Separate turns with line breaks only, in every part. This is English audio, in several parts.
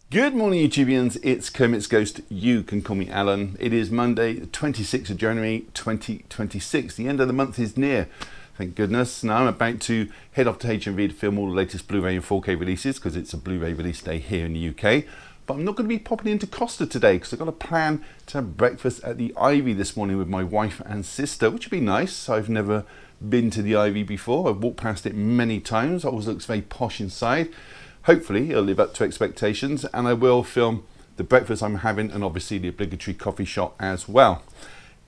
Good morning, YouTubians. It's Kermit's Ghost. You can call me Alan. It is Monday, the 26th of January, 2026. The end of the month is near. Thank goodness. Now I'm about to head off to HMV to film all the latest Blu-ray and 4K releases because it's a Blu-ray release day here in the UK. But I'm not going to be popping into Costa today because I've got a plan to have breakfast at the Ivy this morning with my wife and sister, which would be nice. I've never been to the Ivy before. I've walked past it many times. It always looks very posh inside. Hopefully it'll live up to expectations, and I will film the breakfast I'm having and obviously the obligatory coffee shop as well.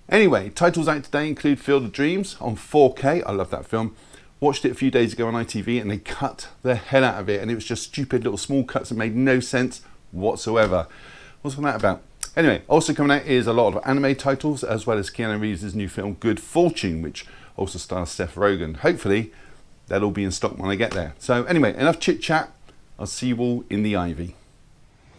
Anyway, titles out today include Field of Dreams on 4K. I love that film. Watched it a few days ago on ITV and they cut the hell out of it, and it was just stupid little small cuts that made no sense whatsoever. What's that about? Anyway, also coming out is a lot of anime titles as well as Keanu Reeves' new film Good Fortune, which also stars Seth Rogen. Hopefully that'll all be in stock when I get there. So anyway, enough chit chat. I'll see you all in the Ivy.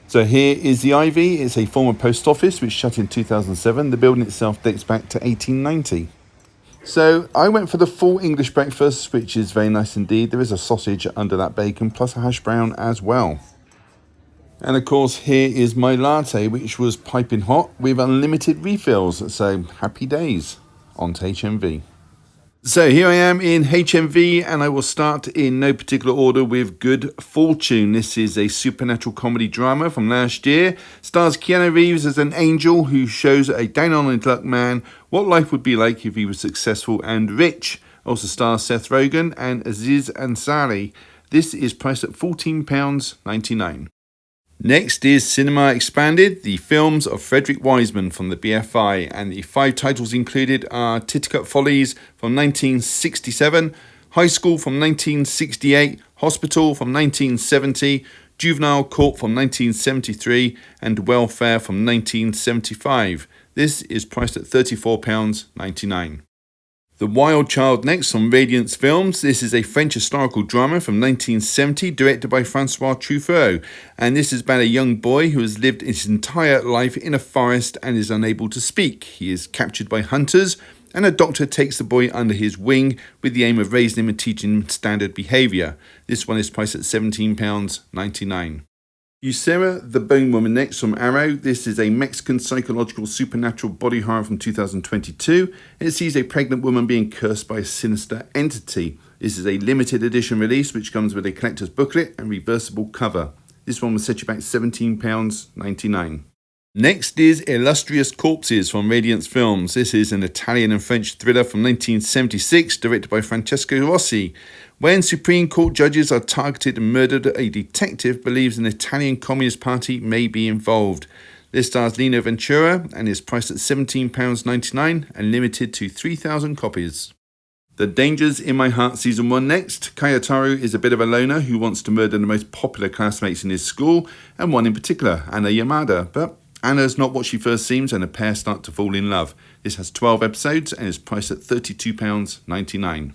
So here is the Ivy. It's a former post office which shut in 2007. The building itself dates back to 1890. So I went for the full English breakfast, which is very nice indeed. There is a sausage under that bacon plus a hash brown as well. And of course here is my latte, which was piping hot with unlimited refills. So happy days. On to HMV. So here I am in HMV, and I will start in no particular order with Good Fortune. This is a supernatural comedy drama from last year. Stars Keanu Reeves as an angel who shows a down on his luck man what life would be like if he was successful and rich. Also stars Seth Rogen and Aziz Ansari. This is priced at £14.99. Next is Cinema Expanded, the films of Frederick Wiseman from the BFI, and the 5 titles included are Titicut Follies from 1967, High School from 1968, Hospital from 1970, Juvenile Court from 1973, and Welfare from 1975. This is priced at £34.99. The Wild Child next on Radiance Films. This is a French historical drama from 1970 directed by Francois Truffaut, and this is about a young boy who has lived his entire life in a forest and is unable to speak. He is captured by hunters, and a doctor takes the boy under his wing with the aim of raising him and teaching him standard behaviour. This one is priced at £17.99. Ysera the Bone Woman next from Arrow. This is a Mexican psychological supernatural body horror from 2022. It sees a pregnant woman being cursed by a sinister entity. This is a limited edition release which comes with a collector's booklet and reversible cover. This one will set you back £17.99. Next is Illustrious Corpses from Radiance Films. This is an Italian and French thriller from 1976 directed by Francesco Rossi. When Supreme Court judges are targeted and murdered, a detective believes an Italian Communist Party may be involved. This stars Lino Ventura and is priced at £17.99 and limited to 3,000 copies. The Dangers in My Heart Season 1 next. Kayotaro is a bit of a loner who wants to murder the most popular classmates in his school, and one in particular, Anna Yamada, but Anna's not what she first seems and the pair start to fall in love. This has 12 episodes and is priced at £32.99.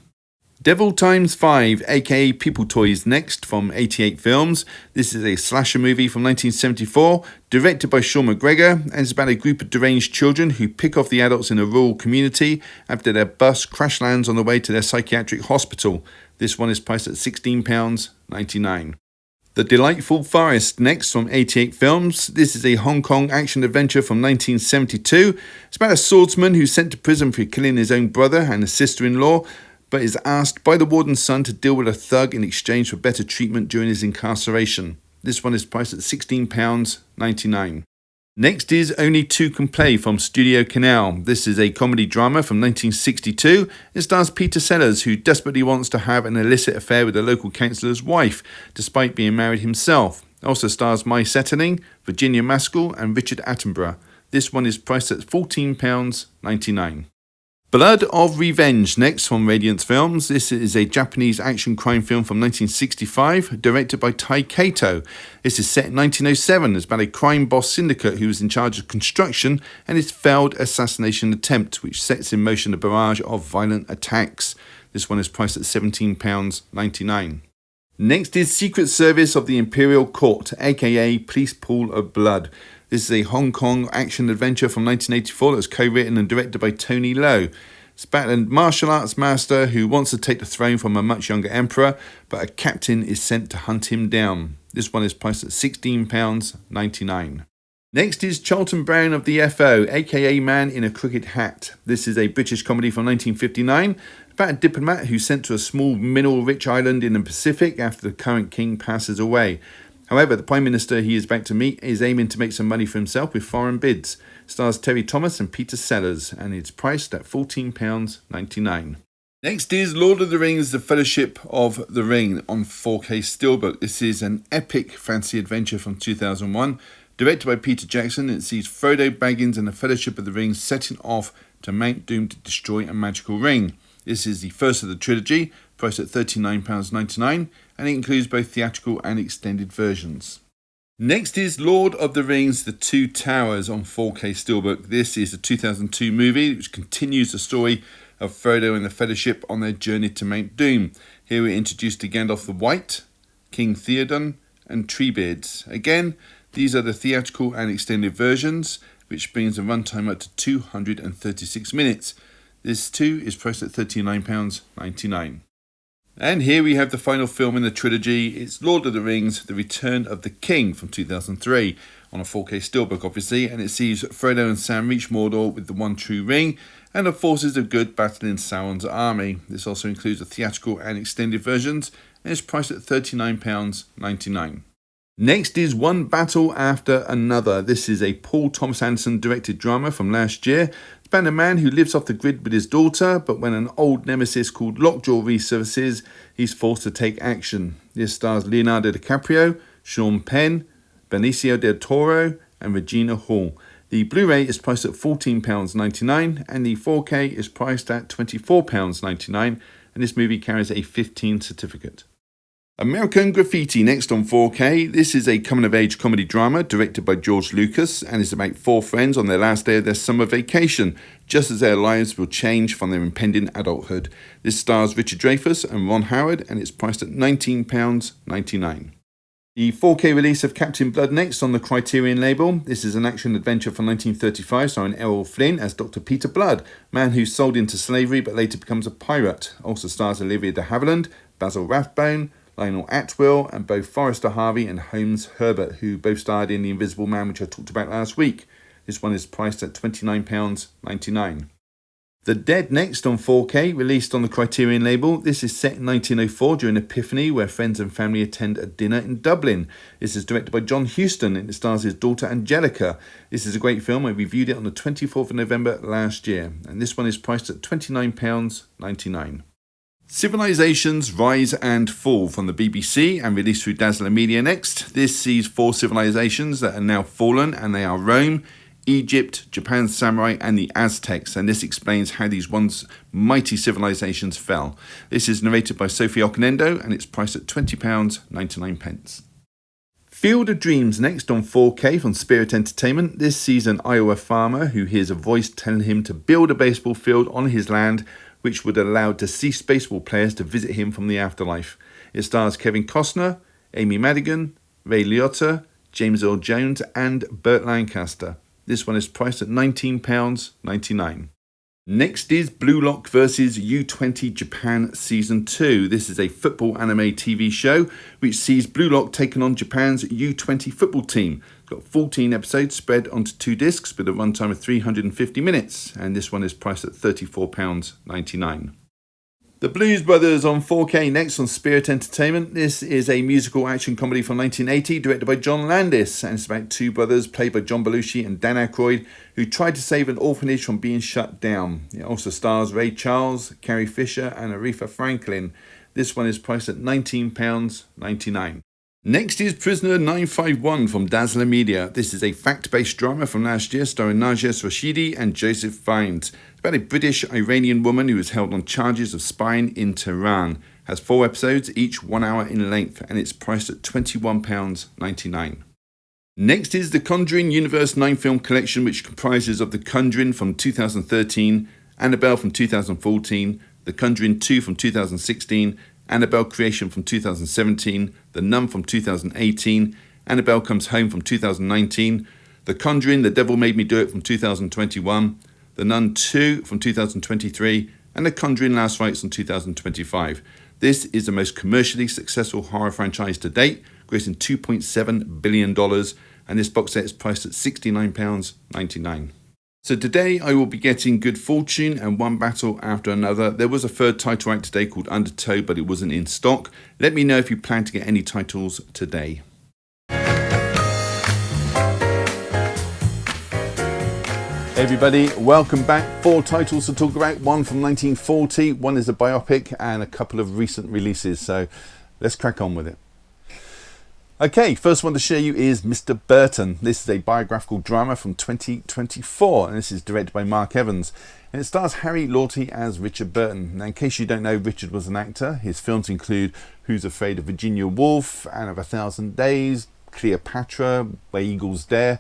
Devil Times 5, aka People Toys next from 88 Films. This is a slasher movie from 1974, directed by Sean McGregor, and it's about a group of deranged children who pick off the adults in a rural community after their bus crash lands on the way to their psychiatric hospital. This one is priced at £16.99. The Delightful Forest next from 88 Films. This is a Hong Kong action-adventure from 1972. It's about a swordsman who's sent to prison for killing his own brother and his sister-in-law, but is asked by the warden's son to deal with a thug in exchange for better treatment during his incarceration. This one is priced at £16.99. Next is Only Two Can Play from Studio Canal. This is a comedy drama from 1962. It stars Peter Sellers, who desperately wants to have an illicit affair with a local councillor's wife, despite being married himself. It also stars Mai Settling, Virginia Maskell and Richard Attenborough. This one is priced at £14.99. Blood of Revenge next from Radiance Films. This is a Japanese action crime film from 1965, directed by Tai Kato. This is set in 1907. It's about a crime boss syndicate who is in charge of construction and his failed assassination attempt, which sets in motion a barrage of violent attacks. This one is priced at £17.99. Next is Secret Service of the Imperial Court, aka Police Pool of Blood. This is a Hong Kong action-adventure from 1984 that was co-written and directed by Tony Lowe. It's about a martial arts master who wants to take the throne from a much younger emperor, but a captain is sent to hunt him down. This one is priced at £16.99. Next is Charlton Brown of the FO, aka Man in a Crooked Hat. This is a British comedy from 1959 about a diplomat who's sent to a small mineral-rich island in the Pacific after the current king passes away. However, the Prime Minister he is about to meet is aiming to make some money for himself with foreign bids. Stars Terry Thomas and Peter Sellers, and it's priced at £14.99. Next is Lord of the Rings, The Fellowship of the Ring on 4K Steelbook. This is an epic fantasy adventure from 2001. Directed by Peter Jackson, it sees Frodo Baggins and the Fellowship of the Ring setting off to Mount Doom to destroy a magical ring. This is the first of the trilogy, priced at £39.99, and it includes both theatrical and extended versions. Next is Lord of the Rings, The Two Towers on 4K Steelbook. This is a 2002 movie which continues the story of Frodo and the Fellowship on their journey to Mount Doom. Here we're introduced to Gandalf the White, King Theoden, and Treebeards. Again, these are the theatrical and extended versions, which brings the runtime up to 236 minutes. This too is priced at £39.99. And here we have the final film in the trilogy. It's Lord of the Rings, The Return of the King from 2003 on a 4K Steelbook obviously, and it sees Frodo and Sam reach Mordor with the one true ring and the forces of good battling Sauron's army. This also includes the theatrical and extended versions and is priced at £39.99. Next is One Battle After Another. This is a Paul Thomas Anderson directed drama from last year. It's about a man who lives off the grid with his daughter, but when an old nemesis called Lockjaw resurfaces, he's forced to take action. This stars Leonardo DiCaprio, Sean Penn, Benicio del Toro, and Regina Hall. The Blu-ray is priced at £14.99 and the 4K is priced at £24.99, and this movie carries a 15 certificate. American Graffiti next on 4K. This is a coming-of-age comedy drama directed by George Lucas and is about four friends on their last day of their summer vacation, just as their lives will change from their impending adulthood. This stars Richard Dreyfuss and Ron Howard and it's priced at £19.99. The 4K release of Captain Blood next on the Criterion label. This is an action-adventure from 1935 starring Errol Flynn as Dr. Peter Blood, man who's sold into slavery but later becomes a pirate. Also stars Olivia de Havilland, Basil Rathbone, Lionel Atwill, and both Forrester Harvey and Holmes Herbert, who both starred in The Invisible Man, which I talked about last week. This one is priced at £29.99. The Dead next on 4K, released on the Criterion label. This is set in 1904 during Epiphany, where friends and family attend a dinner in Dublin. This is directed by John Huston and it stars his daughter Angelica. This is a great film. I reviewed it on the 24th of November last year, and this one is priced at £29.99. Civilizations Rise and Fall from the BBC and released through Dazzler Media next. This sees four civilizations that are now fallen, and they are Rome, Egypt, Japan's samurai, and the Aztecs, and this explains how these once mighty civilizations fell. This is narrated by Sophie Oquendo and it's priced at £20.99. Field of Dreams next on 4K from Spirit Entertainment. This sees an Iowa farmer who hears a voice telling him to build a baseball field on his land, which would allow deceased baseball players to visit him from the afterlife. It stars Kevin Costner, Amy Madigan, Ray Liotta, James Earl Jones, and Burt Lancaster. This one is priced at £19.99. Next is Blue Lock vs U20 Japan Season 2. This is a football anime TV show which sees Blue Lock taking on Japan's U20 football team. It's got 14 episodes spread onto 2 discs with a runtime of 350 minutes, and this one is priced at £34.99. The Blues Brothers on 4K next on Spirit Entertainment. This is a musical action comedy from 1980 directed by John Landis, and it's about two brothers played by John Belushi and Dan Aykroyd who tried to save an orphanage from being shut down. It also stars Ray Charles, Carrie Fisher and Aretha Franklin. This one is priced at £19.99. Next is Prisoner 951 from Dazzler Media. This is a fact-based drama from last year starring Najes Rashidi and Joseph Fiennes. It's about a British-Iranian woman who is held on charges of spying in Tehran. Has 4 episodes, each 1 hour in length, and it's priced at £21.99. Next is the Conjuring Universe 9-film collection, which comprises of The Conjuring from 2013, Annabelle from 2014, The Conjuring 2 from 2016, Annabelle Creation from 2017, The Nun from 2018, Annabelle Comes Home from 2019, The Conjuring, The Devil Made Me Do It from 2021, The Nun 2 from 2023, and The Conjuring Last Rites from 2025. This is the most commercially successful horror franchise to date, grossing $2.7 billion, and this box set is priced at £69.99. So today I will be getting good fortune and one battle after another. There was a third title out today called Undertow, but it wasn't in stock. Let me know if you plan to get any titles today. Hey everybody, welcome back. 4 titles to talk about, one from 1940, one is a biopic, and a couple of recent releases, so let's crack on with it. Okay, first one to show you is Mr. Burton. This is a biographical drama from 2024, and this is directed by Mark Evans, and it stars Harry Lorty as Richard Burton. Now, in case you don't know, Richard was an actor. His films include Who's Afraid of Virginia Woolf, Anne of 1,000 Days, Cleopatra, Where Eagles Dare,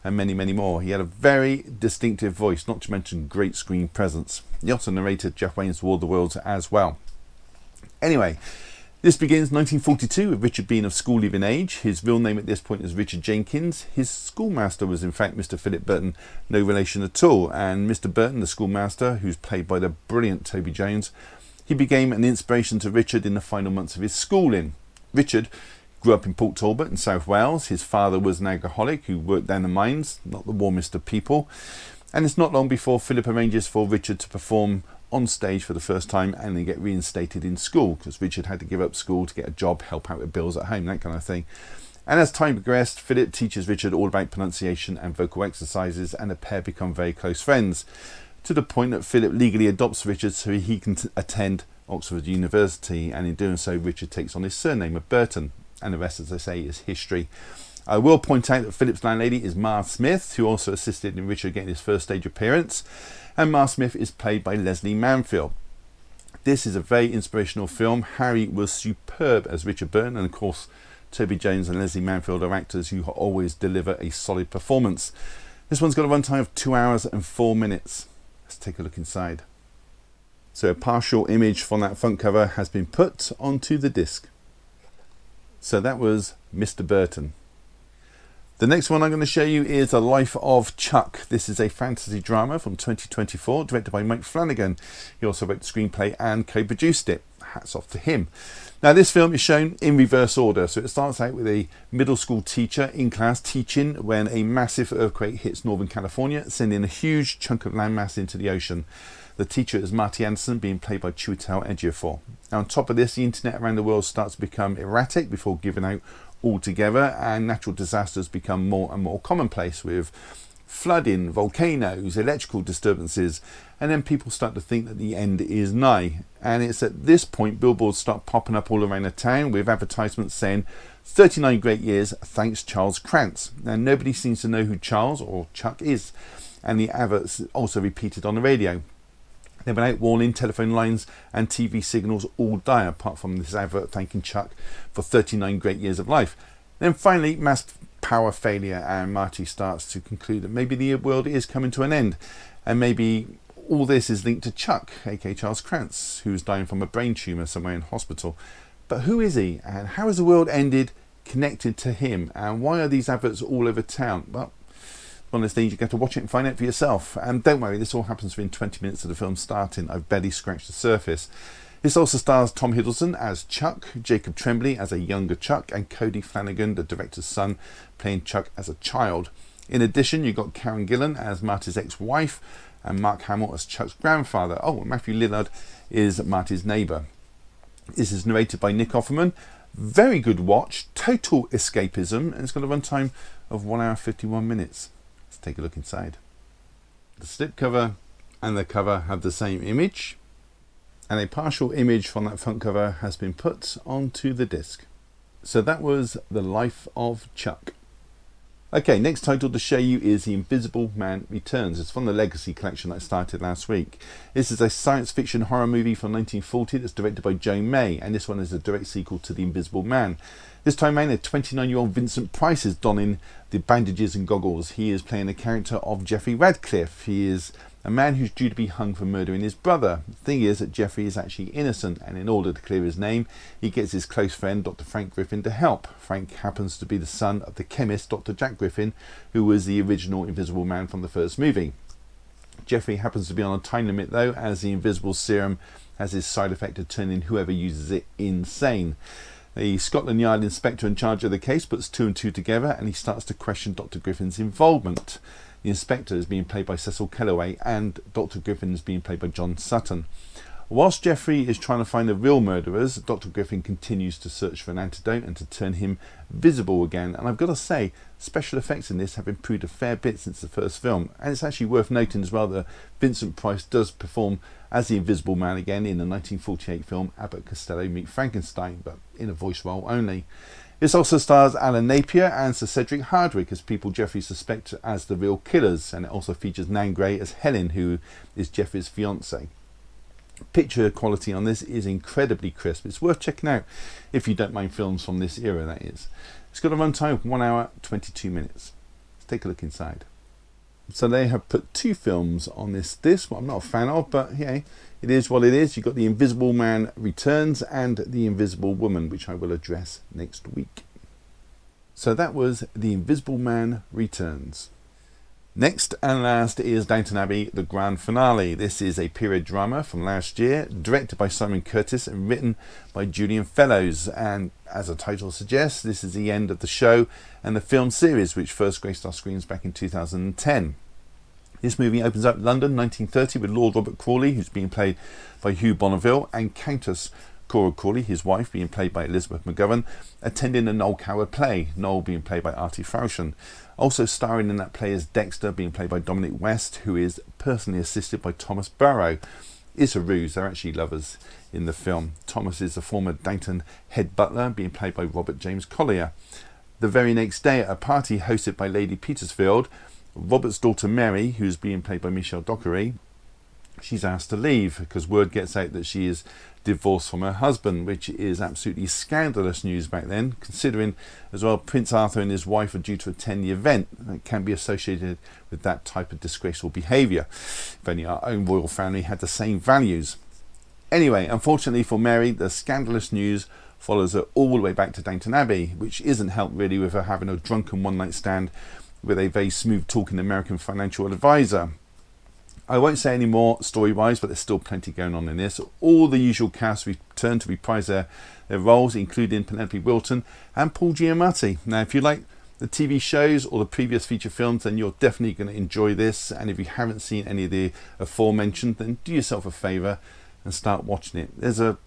and many, many more. He had a very distinctive voice, not to mention great screen presence. He also narrated Jeff Wayne's War of the Worlds as well. Anyway, this begins 1942 with Richard being of school-leaving age. His real name at this point is Richard Jenkins. His schoolmaster was in fact Mr. Philip Burton, no relation at all. And Mr. Burton, the schoolmaster, who's played by the brilliant Toby Jones, he became an inspiration to Richard in the final months of his schooling. Richard grew up in Port Talbot in South Wales. His father was an alcoholic who worked down the mines, not the warmest of people. And it's not long before Philip arranges for Richard to perform on stage for the first time and then get reinstated in school, because Richard had to give up school to get a job, help out with bills at home, that kind of thing. And as time progressed, Philip teaches Richard all about pronunciation and vocal exercises, and the pair become very close friends, to the point that Philip legally adopts Richard so he can attend Oxford University, and in doing so Richard takes on his surname of Burton. And the rest, as I say, is history. I will point out that Philip's landlady is Ma Smith, who also assisted in Richard getting his first stage appearance. And Ma Smith is played by Leslie Manfield. This is a very inspirational film. Harry was superb as Richard Burton, and of course Toby Jones and Leslie Manfield are actors who always deliver a solid performance. This one's got a runtime of 2 hours and 4 minutes. Let's take a look inside. So a partial image from that front cover has been put onto the disc. So that was Mr. Burton. The next one I'm going to show you is A Life of Chuck. This is a fantasy drama from 2024, directed by Mike Flanagan. He also wrote the screenplay and co-produced it. Hats off to him. Now this film is shown in reverse order. So it starts out with a middle school teacher in class teaching when a massive earthquake hits Northern California, sending a huge chunk of landmass into the ocean. The teacher is Marty Anderson, being played by Chiwetel Ejiofor. Now, on top of this, the internet around the world starts to become erratic before giving out altogether, and natural disasters become more and more commonplace, with flooding, volcanoes, electrical disturbances, and then people start to think that the end is nigh. And it's at this point billboards start popping up all around the town with advertisements saying 39 great years, thanks Charles Krantz. Now nobody seems to know who Charles or Chuck is, and the adverts also repeated on the radio. They've been out warning telephone lines and TV signals all die, apart from this advert thanking Chuck for 39 great years of life. Then finally, mass power failure, and Marty starts to conclude that maybe the world is coming to an end, and maybe all this is linked to Chuck, aka Charles Krantz, who's dying from a brain tumour somewhere in hospital. But who is he, and how has the world ended connected to him, and why are these adverts all over town? Well, one of those things you get to watch it and find out for yourself. And don't worry, this all happens within 20 minutes of the film starting. I've barely scratched the surface. This also stars Tom Hiddleston as Chuck, Jacob Tremblay as a younger Chuck, and Cody Flanagan, the director's son, playing Chuck as a child. In addition, you've got Karen Gillan as Marty's ex-wife, and Mark Hamill as Chuck's grandfather. Oh, and Matthew Lillard is Marty's neighbour. This is narrated by Nick Offerman. Very good watch, total escapism, and it's got a runtime of 1 hour 51 minutes. Let's take a look inside. The slipcover and the cover have the same image, and a partial image from that front cover has been put onto the disc. So that was The Life of Chuck. Okay, next title to show you is The Invisible Man Returns. It's from the Legacy collection that started last week. This is a science fiction horror movie from 1940 that's directed by Joan May, and this one is a direct sequel to The Invisible Man. This time around, a 29-year-old Vincent Price is donning the bandages and goggles. He is playing the character of Geoffrey Radcliffe. He is a man who's due to be hung for murdering his brother. The thing is that Geoffrey is actually innocent, and in order to clear his name, he gets his close friend Dr. Frank Griffin to help. Frank happens to be the son of the chemist Dr. Jack Griffin, who was the original Invisible Man from the first movie. Geoffrey happens to be on a time limit though, as the invisible serum has this side effect of turning whoever uses it insane. The Scotland Yard inspector in charge of the case puts two and two together and he starts to question Dr. Griffin's involvement. The inspector is being played by Cecil Kellaway and Dr. Griffin is being played by John Sutton. Whilst Geoffrey is trying to find the real murderers, Dr. Griffin continues to search for an antidote and to turn him visible again. And I've got to say, special effects in this have improved a fair bit since the first film. And it's actually worth noting as well that Vincent Price does perform as the Invisible Man again in the 1948 film Abbott Costello Meet Frankenstein, but in a voice role only. This also stars Alan Napier and Sir Cedric Hardwicke as people Geoffrey suspects as the real killers. And it also features Nan Gray as Helen, who is Geoffrey's fiancée. Picture quality on this is incredibly crisp. It's worth checking out if you don't mind films from this era, that is. It's got a runtime of 1 hour 22 minutes. Let's take a look inside. So they have put two films on this disc, what I'm not a fan of, but yeah, it is what it is. You've got The Invisible Man Returns and The Invisible Woman, which I will address next week. So that was The Invisible Man Returns. Next and last is Downton Abbey, the grand finale. This is a period drama from last year, directed by Simon Curtis and written by Julian Fellowes. And as the title suggests, this is the end of the show and the film series, which first graced our screens back in 2010. This movie opens up London, 1930, with Lord Robert Crawley, who's being played by Hugh Bonneville, and Countess Cora Crawley, his wife, being played by Elizabeth McGovern, attending a Noel Coward play, Noel being played by Artie Fowlshan. Also starring in that play is Dexter, being played by Dominic West, who is personally assisted by Thomas Barrow. It's a ruse, they're actually lovers in the film. Thomas is the former Downton head butler, being played by Robert James Collier. The very next day, at a party hosted by Lady Petersfield, Robert's daughter Mary, who's being played by Michelle Dockery, she's asked to leave because word gets out that she is divorced from her husband, which is absolutely scandalous news back then, considering as well Prince Arthur and his wife are due to attend the event. It can be associated with that type of disgraceful behaviour. If only our own royal family had the same values. Anyway, unfortunately for Mary, the scandalous news follows her all the way back to Downton Abbey, which isn't helped really with her having a drunken one-night stand with a very smooth-talking American financial advisor. I won't say any more story-wise, but there's still plenty going on in this. All the usual cast return to reprise their roles, including Penelope Wilton and Paul Giamatti. Now, if you like the TV shows or the previous feature films, then you're definitely going to enjoy this. And if you haven't seen any of the aforementioned, then do yourself a favour and start watching it. There's a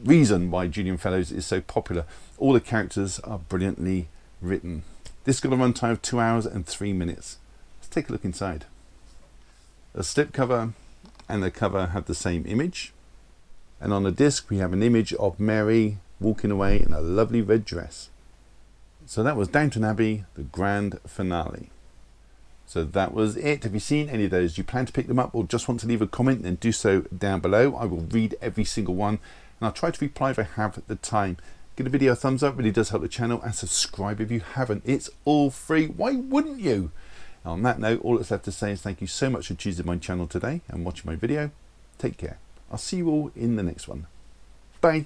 reason why Julian Fellowes is so popular. All the characters are brilliantly written. This got a runtime of 2 hours and 3 minutes. Let's take a look inside. A slipcover and the cover have the same image, and on the disc we have an image of Mary walking away in a lovely red dress. So that was Downton Abbey, the grand finale. So that was it. Have you seen any of those? Do you plan to pick them up or just want to leave a comment? Then do so down below. I will read every single one and I'll try to reply if I have the time. Give the video a thumbs up, really does help the channel, and subscribe if you haven't. It's all free. Why wouldn't you? On that note, all that's left to say is thank you so much for choosing my channel today and watching my video. Take care. I'll see you all in the next one. Bye.